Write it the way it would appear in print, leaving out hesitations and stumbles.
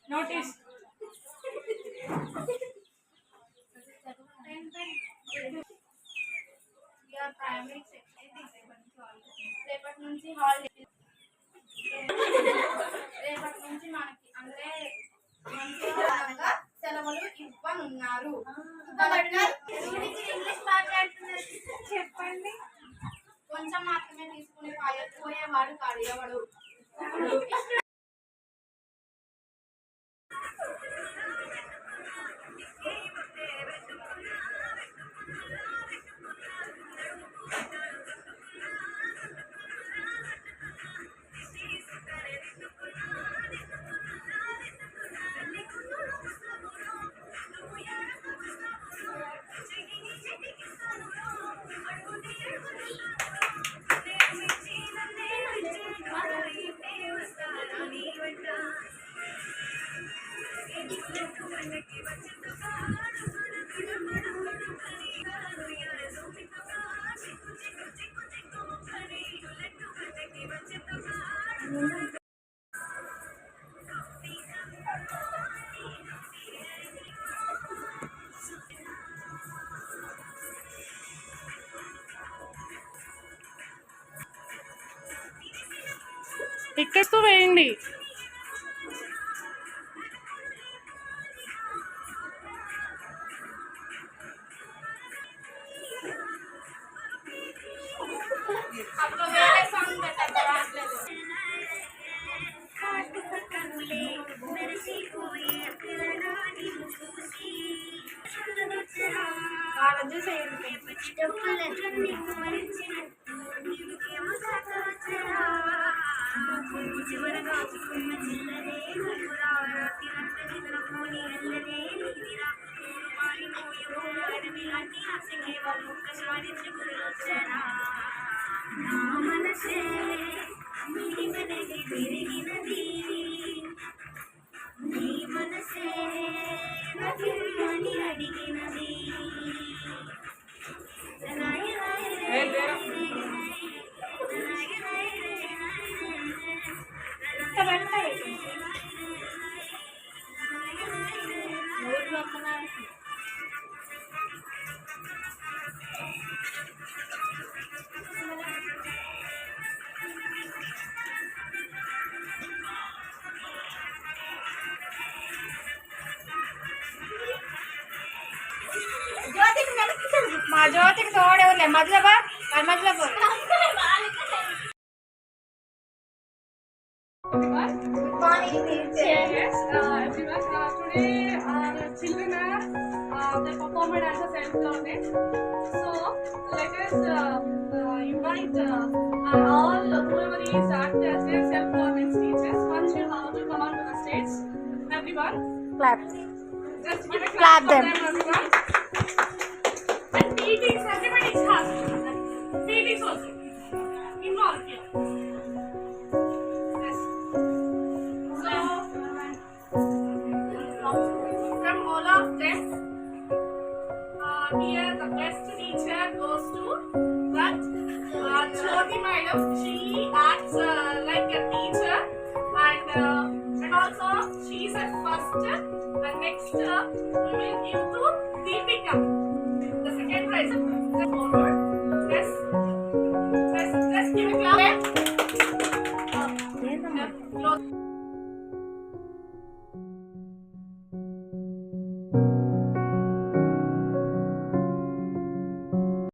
notice. Your primary section రేపటి నుంచి holiday రేపటి నుంచి మనకి అంటే మంచిగా సెలవులు ఇవ్వనున్నారు. ఇంగ్లీష్ మాట్లాడుతున్నారు చెప్పండి. కొంచెం మాత్రమే తీసుకుని పోయేవాడు కాడు ఎవడు. ఎక్కేస్తూ వేయండి. మా జ్యోతికి తోడేవులే మధ్యలో మధ్యలో Good morning, teacher. Yes, everyone. Today, children they performed as a self-learning. So, let us invite all whoever is act as a self-learning teachers. Once you have to come on to the stage, everyone. Clap. Just give a Clap clap them. for them, everyone. And PTs, everybody's has. PTs also. Involve here. From all of them, here the best teacher goes to that Jyoti madam. She acts like a teacher, and also she is at first. And next we will give to Deepika the second prize. Forward. Yes. Let's give a clap. Close.